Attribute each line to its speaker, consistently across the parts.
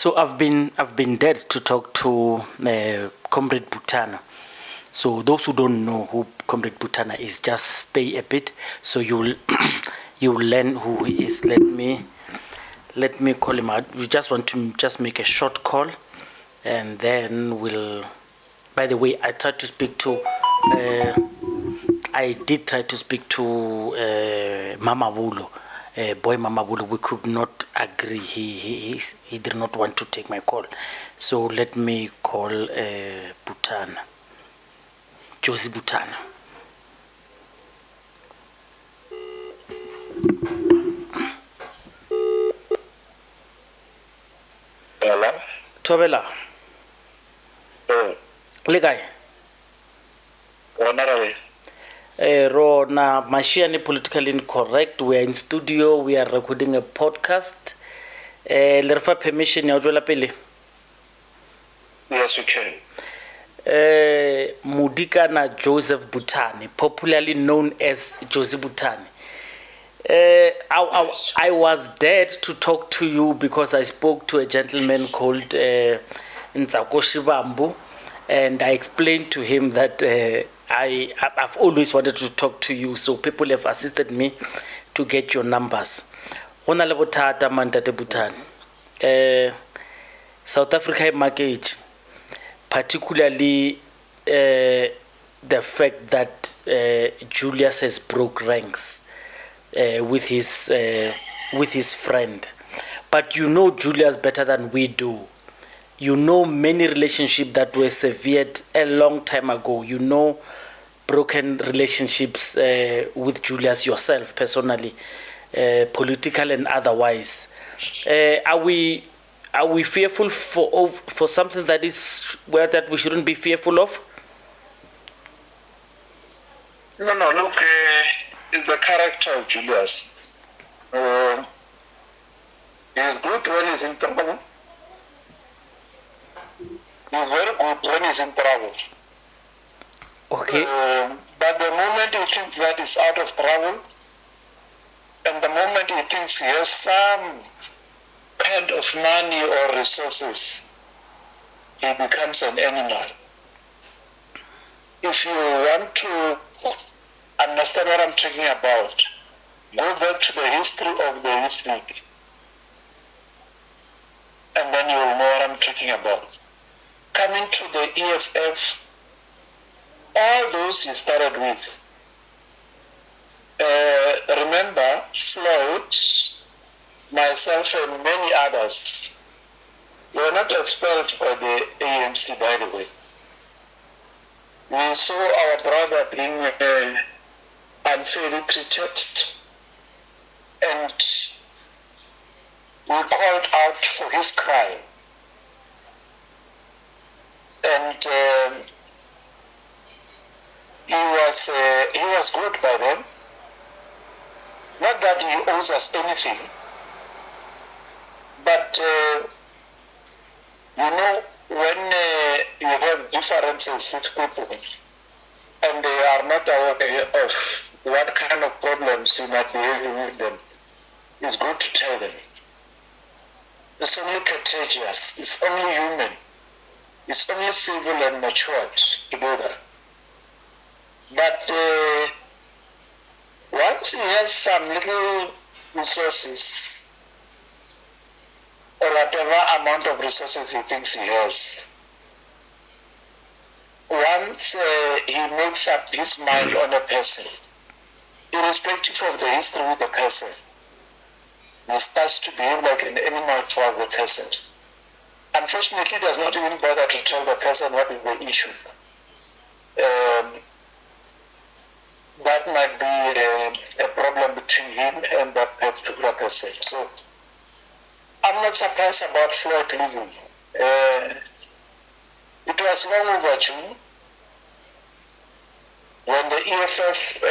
Speaker 1: So I've been there to talk to comrade Buthane. So those who don't know who comrade Buthane is, just stay a bit. So you'll you'll learn who he is. Let me call him out. We just want to just make a short call, and then we'll. By the way, I tried to speak to. I did try to speak to Mama Bulo. Boy Mama Bulo, we could not agree. He did not want to take my call. So let me call Buthane. Jossey Buthane.
Speaker 2: Hello?
Speaker 1: Thobela. Le kae? Rona Mashiane politically incorrect. We are in studio. We are recording a podcast. Le re fa permission ya ho tswela pele.
Speaker 2: Yes, we can.
Speaker 1: Modikane Joseph Buthane, popularly known as Jossey Buthane. I was dared to talk to you because I spoke to a gentleman called Ndlozi, and I explained to him that I've always wanted to talk to you, so people have assisted me to get your numbers. Hona le bothata Mantate Buthane. South Africa market, particularly the fact that Julius has broke ranks with his friend. But you know Julius better than we do. You know many relationships that were severed a long time ago. You know broken relationships with Julius yourself personally, political and otherwise. Are we fearful for something that we shouldn't be fearful of?
Speaker 2: No, look, the character of Julius. He's good when he's in trouble. He's very good when he's in trouble.
Speaker 1: Okay.
Speaker 2: But the moment he thinks that he's out of trouble, and the moment he thinks he has some kind of money or resources, he becomes an animal. If you want to understand what I'm talking about, go back to the history of the Youth League, and then you will know what I'm talking about. Coming to the EFF, all those he started with. Remember, Floyd, myself, and many others were not expelled by the ANC, by the way. We saw our brother being unfairly treated, and we called out for his crime. And he was good by then. Not that he owes us anything, but you know, when you have differences with people and they are not aware of what kind of problems you might be having with them, it's good to tell them. It's only contagious, it's only human, it's only civil and matured to do that. But once he has some little resources, or whatever amount of resources he thinks he has, once he makes up his mind on a person, irrespective of the history with the person, he starts to behave like an animal for the person. Unfortunately, he does not even bother to tell the person what is the issue. That might be a problem between him and that particular person. So I'm not surprised about Floyd leaving. It was long overdue when the EFF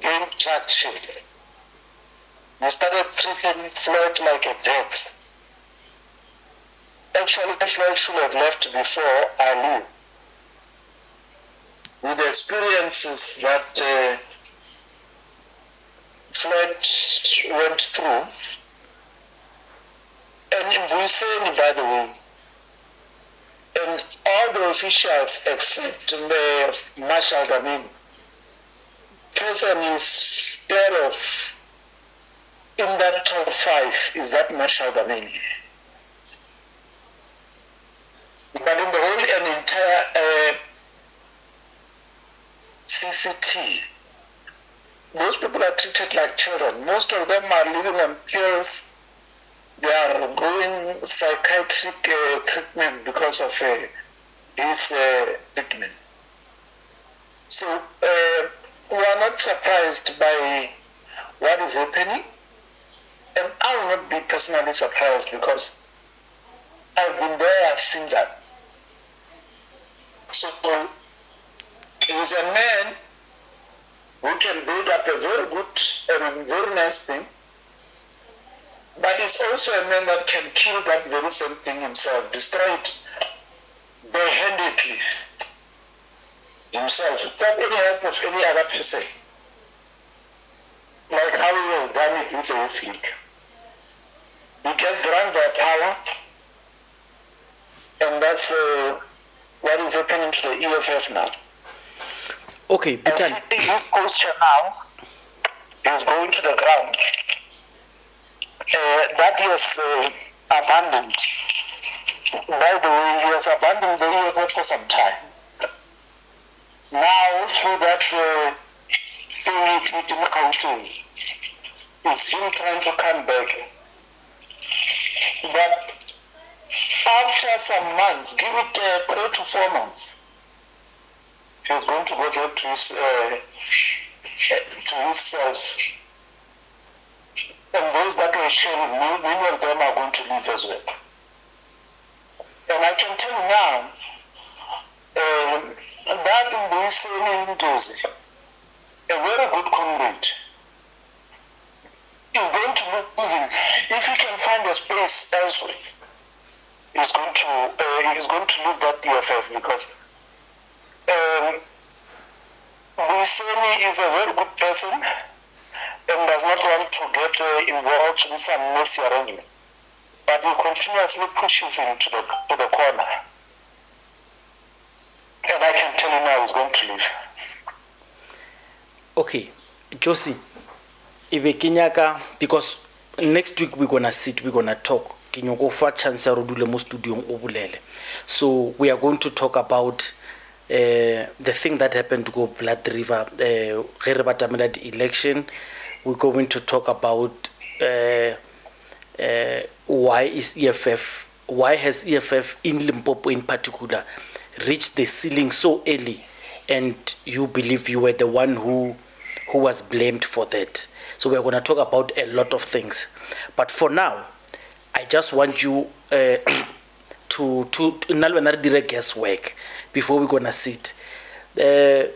Speaker 2: gained traction. We started treating Floyd like a dead. Actually, Floyd should have left before I leave. With the experiences that Floyd went through, And in Buthane, by the way, and all the officials except Marshal Damini, person is there of in that top 5 is that Marshal Damini. But in the whole and entire CCT, those people are treated like children. Most of them are living on pills. They are going psychiatric treatment because of this treatment. So we are not surprised by what is happening. And I will not be personally surprised because I've been there, I've seen that. So he is a man who can build up a very good and very nice thing, but is also a man that can kill that very same thing himself, destroy it barehandedly himself without any help of any other person. Like how we have done it with the Youth League. He gets granted their power, and that's what is happening to the EFF now.
Speaker 1: Okay,
Speaker 2: and
Speaker 1: Buthane.
Speaker 2: sitting his posture now, he's going to the ground. That he has abandoned. By the way, he has abandoned the EFF for some time. Now, through that thing it in Gauteng, it's him trying to come back. But after some months, give it 3 to 4 months, he's going to go back to his cells. And those that were sharing, many of them are going to leave as well. And I can tell you now, that Ndlozi, a very good comrade, is going to lose him. If he can find a space elsewhere, he's going to leave that EFF because Buthane is a very good person and does not want to get involved in some messy arrangement. But he continuously pushes him to the corner. And I can tell you now he's going to leave.
Speaker 1: Okay, Jossey, because next week we're gonna sit, we're gonna talk. Go for chance studio. So we are going to talk about the thing that happened to go Blood River, the election. We're going to talk about why has EFF in Limpopo in particular reached the ceiling so early, and you believe you were the one who was blamed for that. So we're going to talk about a lot of things. But for now, I just want you to direct guesswork before we're going to sit. Do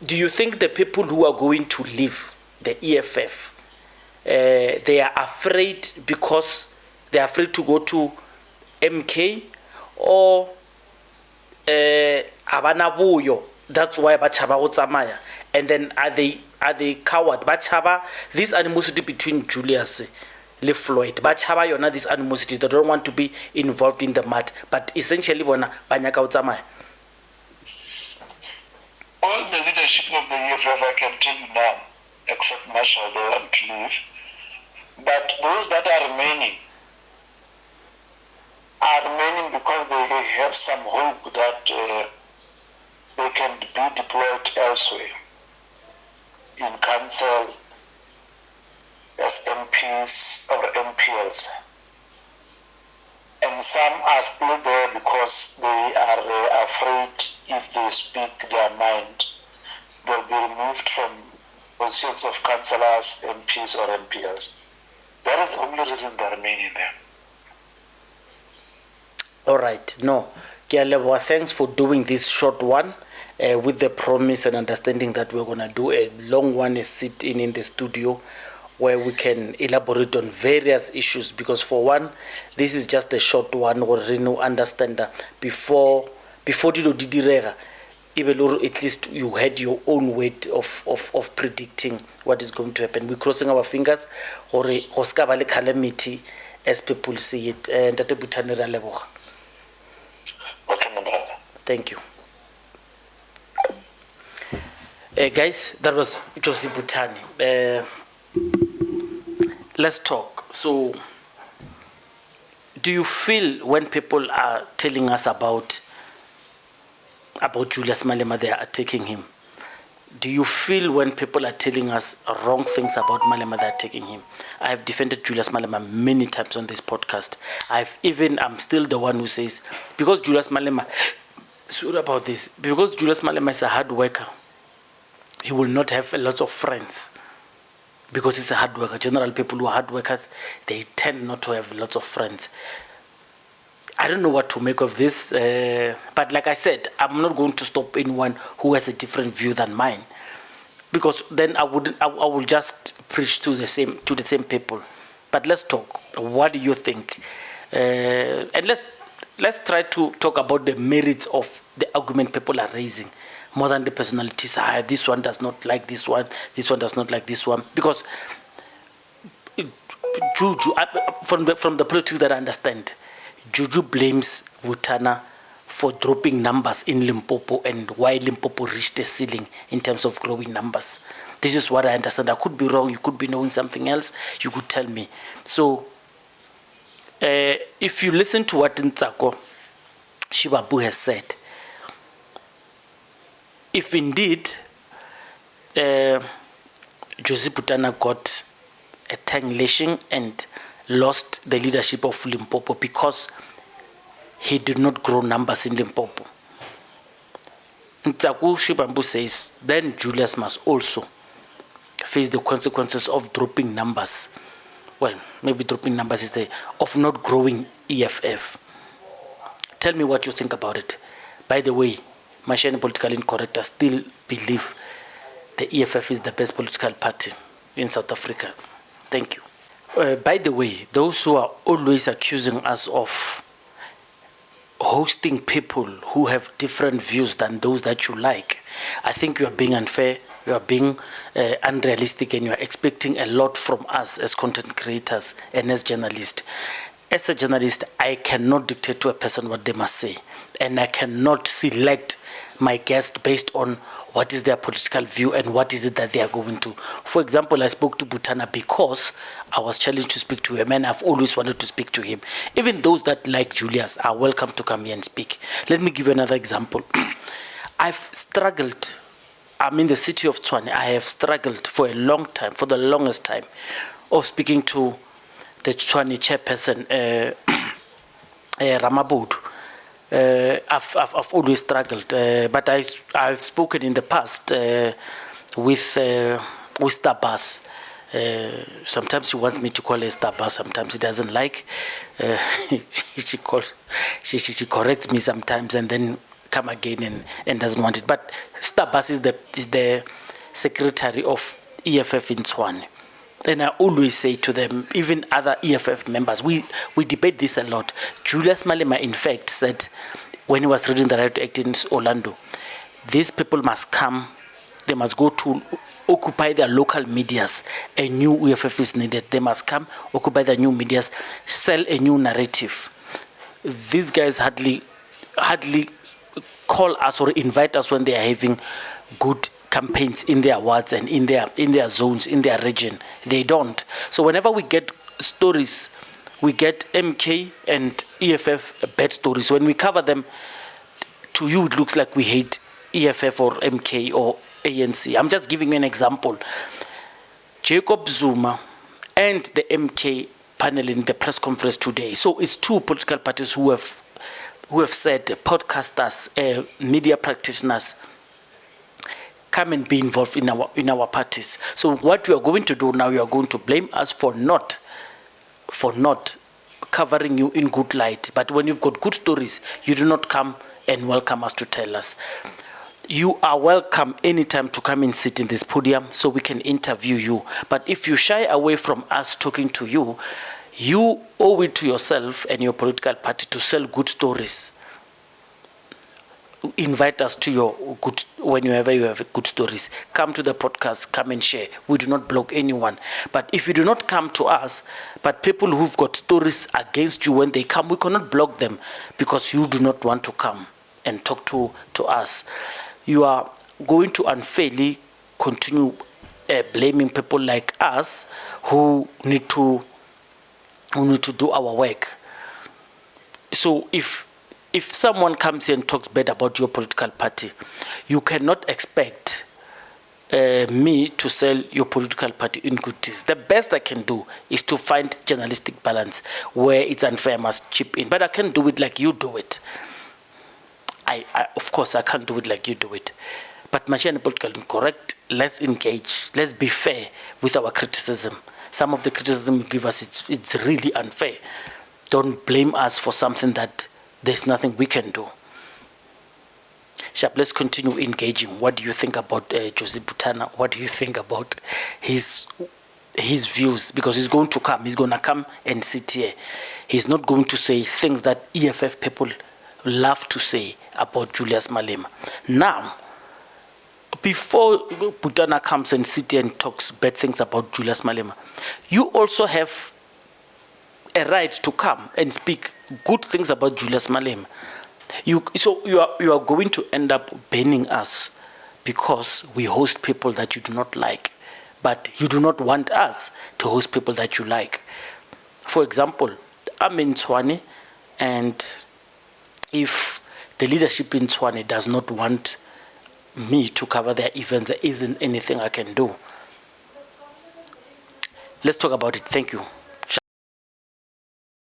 Speaker 1: you think the people who are going to leave the EFF, they are afraid because they are afraid to go to MK, or abanabuyo, that's why bachaba utsamaya? And then are they coward? Bachaba this animosity between Julius and Floyd. Bachaba yona this animosity. They don't want to be involved in the mud, but essentially bona banyaka utsamaya.
Speaker 2: All the leadership of the EFF, I can tell you now, except Marshall, they want to leave. But those that are remaining because they have some hope that they can be deployed elsewhere in council as MPs or MPLs. And some are still there because they are afraid if they speak their mind, they'll be removed from positions of councillors, MPs or MPLs. That is the only reason they're remaining there.
Speaker 1: All right. No. Thanks for doing this short one with the promise and understanding that we're going to do a long one, a sit-in in the studio where we can elaborate on various issues, because for one, this is just a short one or understand that before didirega, at least you had your own way of predicting what is going to happen. We're crossing our fingers or calamity as people see it. Ntate Buthane, re a leboga.
Speaker 2: Okay, my brother.
Speaker 1: Thank you. Guys, that was Jossey Buthane. Let's talk. So, do you feel when people are telling us about Julius Malema, they are attacking him? Do you feel when people are telling us wrong things about Malema, they are attacking him? I have defended Julius Malema many times on this podcast. I'm still the one who says, because Julius Malema, sorry about this, because Julius Malema is a hard worker, he will not have a lot of friends. Because he's a hard worker. General people who are hard workers, they tend not to have lots of friends. I don't know what to make of this, but like I said, I'm not going to stop anyone who has a different view than mine, because then I will just preach to the same people. But let's talk. What do you think? And let's try to talk about the merits of the argument people are raising, more than the personalities. This one does not like this one does not like this one. Because Juju, from the politics that I understand, Juju blames Buthane for dropping numbers in Limpopo and why Limpopo reached the ceiling in terms of growing numbers. This is what I understand. I could be wrong. You could be knowing something else. You could tell me. So, if you listen to what Ntsako Shibabu has said, if indeed Jossey Buthane got a tongue lashing and lost the leadership of Limpopo because he did not grow numbers in Limpopo, Ntsako Shibabu says, then Julius must also face the consequences of dropping numbers. Well, maybe dropping numbers is of not growing EFF. Tell me what you think about it. By the way, my political incorrect, I still believe the EFF is the best political party in South Africa. Thank you. By the way, those who are always accusing us of hosting people who have different views than those that you like, I think you are being unfair, you are being unrealistic, and you are expecting a lot from us as content creators and as journalists. As a journalist, I cannot dictate to a person what they must say, and I cannot select my guest based on what is their political view and what is it that they are going to. For example, I spoke to Buthane because I was challenged to speak to him, and I've always wanted to speak to him. Even those that like Julius are welcome to come here and speak. Let me give you another example. I've struggled. I'm in the city of Tshwane. I have struggled for a long time, for the longest time, of speaking to the Tshwane chairperson, Ramabodu. I've always struggled, but I've spoken in the past with Stabas. Sometimes she wants me to call her Stabas. Sometimes she doesn't like. She corrects me sometimes and then come again and doesn't want it. But Stabas is the secretary of EFF in Tshwane. And I always say to them, even other EFF members, we debate this a lot. Julius Malema, in fact, said when he was reading the Right to Act in Orlando, these people must come, they must go to occupy their local medias. A new EFF is needed. They must come, occupy their new medias, sell a new narrative. These guys hardly call us or invite us when they are having good campaigns in their wards and in their zones, in their region. They don't. So whenever we get stories, we get MK and EFF bad stories. When we cover them, to you it looks like we hate EFF or MK or ANC. I'm just giving you an example. Jacob Zuma and the MK panel in the press conference today. So it's two political parties who have said, podcasters, media practitioners, come and be involved in our parties. So what we are going to do now, you are going to blame us for not covering you in good light. But when you've got good stories, you do not come and welcome us to tell us. You are welcome anytime to come and sit in this podium so we can interview you. But if you shy away from us talking to you, you owe it to yourself and your political party to sell good stories. invite us to your good, whenever you have good stories. Come to the podcast, come and share. We do not block anyone. But if you do not come to us, but people who've got stories against you, when they come, we cannot block them because you do not want to come and talk to us. You are going to unfairly continue blaming people like us who need to do our work. So if someone comes here and talks bad about your political party, you cannot expect me to sell your political party in goodies. The best I can do is to find journalistic balance. Where it's unfair, I must chip in. But I can't do it like you do it. Of course, I can't do it like you do it. But Machine Political Incorrect, let's engage. Let's be fair with our criticism. Some of the criticism you give us, it's really unfair. Don't blame us for something that there's nothing we can do. Sharp, let's continue engaging. What do you think about Jossey Buthane? What do you think about his views? Because he's going to come. He's going to come and sit here. He's not going to say things that EFF people love to say about Julius Malema. Now, before Buthane comes and sits here and talks bad things about Julius Malema, you also have a right to come and speak good things about Julius Malema. You are going to end up banning us because we host people that you do not like, but you do not want us to host people that you like. For example, I'm in Tshwane, and if the leadership in Tshwane does not want me to cover their event, there isn't anything I can do. Let's talk about it. Thank you.